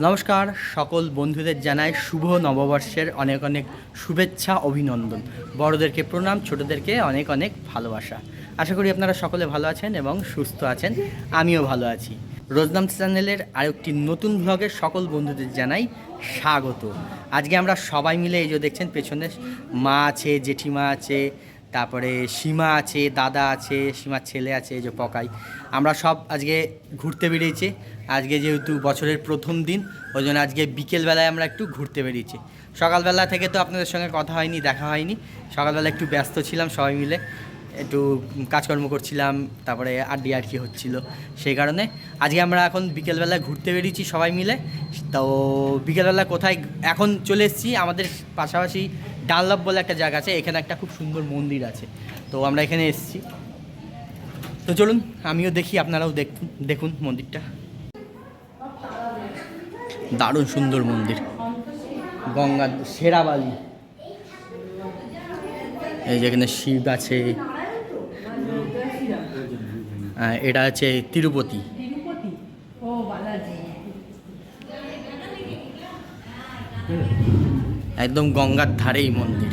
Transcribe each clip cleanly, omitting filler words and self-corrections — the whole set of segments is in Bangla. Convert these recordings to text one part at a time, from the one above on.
নমস্কার, সকল বন্ধুদের জানাই শুভ নববর্ষের অনেক অনেক শুভেচ্ছা, অভিনন্দন। বড়দেরকে প্রণাম, ছোটদেরকে অনেক অনেক ভালোবাসা। আশা করি আপনারা সকলে ভালো আছেন এবং সুস্থ আছেন। আমিও ভালো আছি। রোজনাম চ্যানেলের আরেকটি নতুন ব্লগে সকল বন্ধুদের জানাই স্বাগত। আজকে আমরা সবাই মিলে এই যে দেখছেন পেছনে মা আছে, জেঠিমা আছে, তারপরে সীমা আছে, দাদা আছে, সীমার ছেলে আছে, এই যে পকাই। আমরা সব আজকে ঘুরতে বেরিয়েছি। আজকে যেহেতু বছরের প্রথম দিন, ওই জন্য আজকে বিকেলবেলায় আমরা একটু ঘুরতে বেরিয়েছি। সকালবেলা থেকে তো আপনাদের সঙ্গে কথা হয়নি, দেখা হয়নি। সকালবেলা একটু ব্যস্ত ছিলাম, সবাই মিলে একটু কাজকর্ম করছিলাম, তারপরে আড্ডি হচ্ছিল। সেই কারণে আজকে আমরা এখন বিকেলবেলা ঘুরতে বেরিয়েছি সবাই মিলে। তো বিকেলবেলা কোথায় এখন চলে এসেছি, আমাদের পাশাপাশি ডানলপ বলে একটা জায়গা আছে, এখানে একটা খুব সুন্দর মন্দির আছে। তো আমরা এখানে এসেছি। তো চলুন আমিও দেখি, আপনারাও দেখুন মন্দিরটা। দারুণ সুন্দর মন্দির, গঙ্গা শেরাবালি। এই যেখানে শিব আছে, এটা আছে তিরুপতি। একদম গঙ্গার ধারেই মন্দির।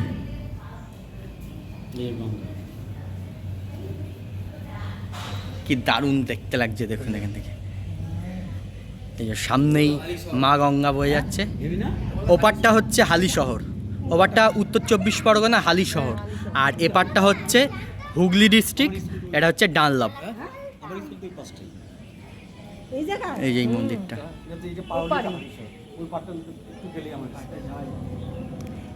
কি দারুণ দেখতে লাগছে দেখুন এখান থেকে। এই যে সামনেই মা গঙ্গা বয়ে যাচ্ছে। ওপারটা হচ্ছে হালি শহর, ওপারটা উত্তর 24 পরগনা হালি শহর, আর এপারটা হচ্ছে হুগলি ডিস্ট্রিক্ট, এটা হচ্ছে ডানলপ। এই যে এই মন্দিরটা,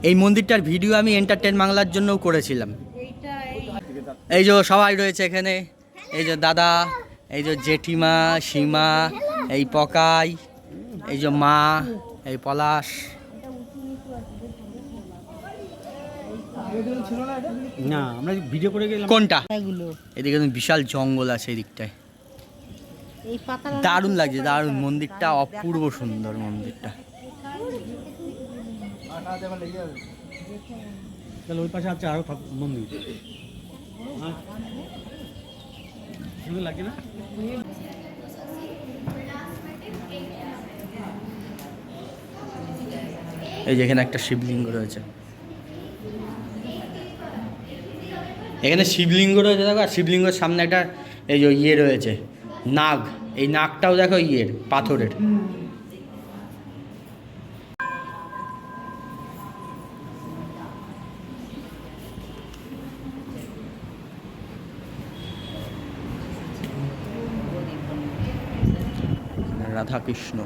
এই মন্দিরটার ভিডিও আমি এন্টারটেন বাংলার জন্যও করেছিলাম। এই যে সবাই রয়েছে এখানে, এই যে দাদা, এই যে জেঠিমা, সীমা, এই পকাই, এই যে মা, এই পলাশ। না আমরা ভিডিও করে গেলাম। কোনটা? এদিকে বিশাল জঙ্গল আছে এদিকটায়, দারুণ লাগছে, দারুণ। মন্দিরটা অপূর্ব সুন্দর মন্দিরটা। তাহলে ওই পাশে আছে আরো মন্দির, সুন্দর লাগে না? এই যে এখানে একটা শিবলিঙ্গ রয়েছে, এখানে শিবলিঙ্গ রয়েছে দেখো। আর শিবলিঙ্গের সামনে একটা এই যে ইয়ে রয়েছে, নাগ। এই নাগটাও দেখো ইয়ের, পাথরের। রাধা কৃষ্ণ।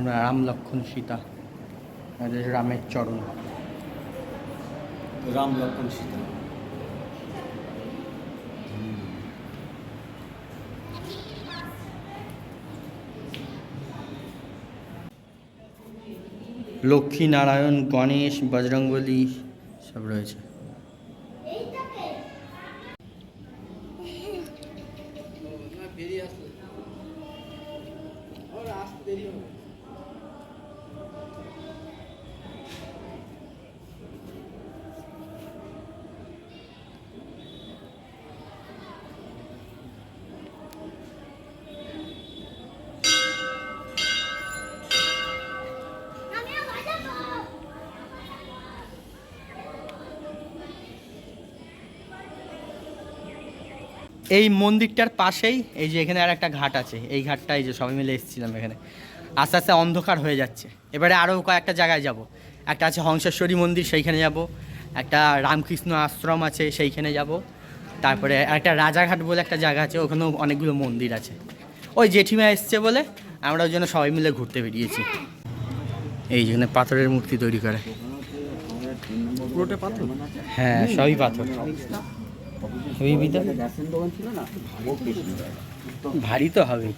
রাম লক্ষ্মণ সীতা, রামের চরণ। রাম লক্ষ্মণ সীতা। লক্ষ্মী নারায়ণ, গণেশ, বজরংবলী সব রয়েছে। এই মন্দিরটার পাশেই এই যে এখানে আর একটা ঘাট আছে, এই ঘাটটা এই যে সবাই মিলে এসেছিলাম এখানে। আস্তে আস্তে অন্ধকার হয়ে যাচ্ছে, এবারে আরও কয়েকটা জায়গায় যাব। একটা আছে হংসেশ্বরী মন্দির, সেইখানে যাব। একটা রামকৃষ্ণ আশ্রম আছে, সেইখানে যাব। তারপরে একটা রাজাঘাট বলে একটা জায়গা আছে, ওখানেও অনেকগুলো মন্দির আছে। ওই জেঠিমা এসছে বলে আমরা ওই জন্য সবাই মিলে ঘুরতে বেরিয়েছি। এই যেখানে পাথরের মূর্তি তৈরি করে, পুরোটা পাথর? হ্যাঁ সবই পাথর। ভারী তো হবে।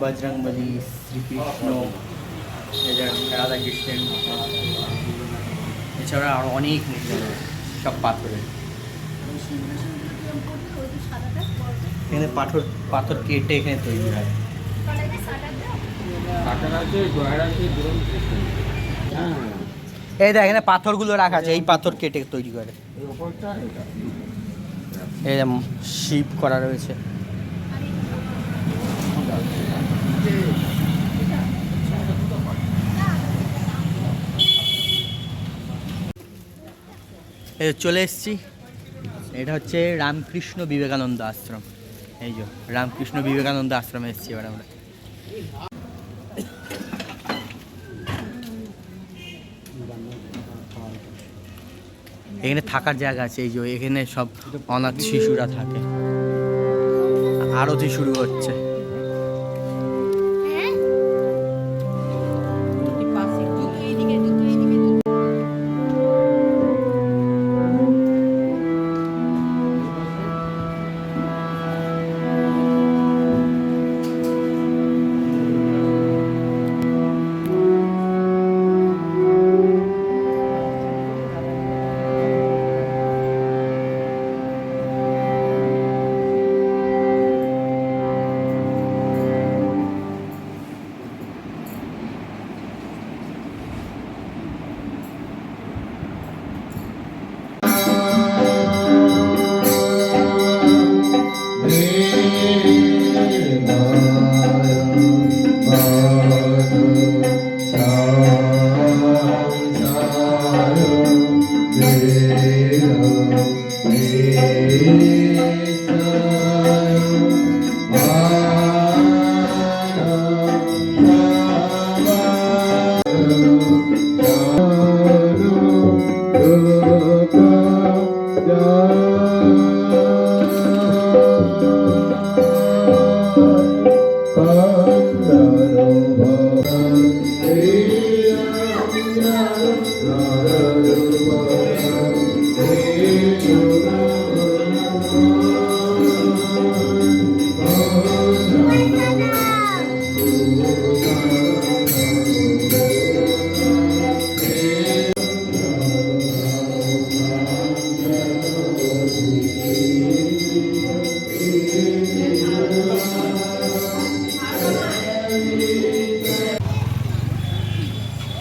বজরংবলী, শ্রীকৃষ্ণ, রাধা কৃষ্ণের, এছাড়া আরো অনেক মূর্তি সব পাথরের। এখানে পাথর পাথর কেটে এখানে তৈরি হয়। এই দেখ এখানে পাথরগুলো রাখা আছে, এই পাথর কেটে তৈরি করে। এই যেমন শিব করা রয়েছে। এই চলে এসেছি, এটা হচ্ছে রামকৃষ্ণ বিবেকানন্দ আশ্রম। এই যে রামকৃষ্ণ বিবেকানন্দ আশ্রমে এসেছি এবার আমরা। এখানে থাকার জায়গা আছে, এই যে এখানে সব অনাথ শিশুরা থাকে। আরতি শুরু হচ্ছে।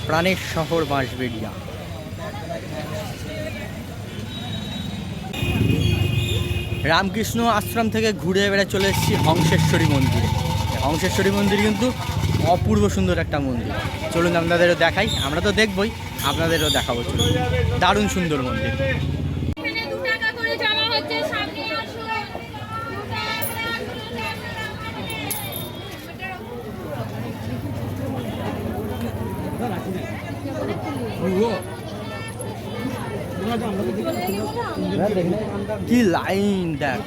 প্রাণের শহর বাঁশবেড়িয়া। রামকৃষ্ণ আশ্রম থেকে ঘুরে বেড়ে চলে এসেছি হংসেশ্বরী মন্দিরে। হংসেশ্বরী মন্দির কিন্তু অপূর্ব সুন্দর একটা মন্দির। চলুন আপনাদেরও দেখাই, আমরা তো দেখবই, আপনাদেরও দেখাবো। চলুন, দারুণ সুন্দর মন্দির। কি লাইন দেখ।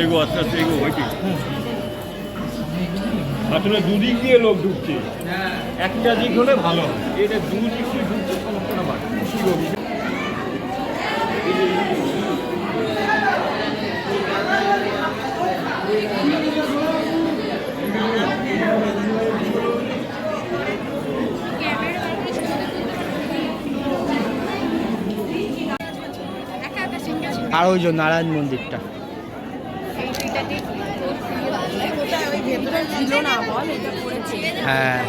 এগো আস্তে আস্তে এগো হয়েছে। আসলে দুদিক দিয়ে লোক ঢুকছে, একটা দিক হলে ভালো হয়। এটা দুদিক দিয়ে ঢুকছে, সমস্যাটা বাড়ে। আর ওই যে নারায়ণ মন্দিরটা। হ্যাঁ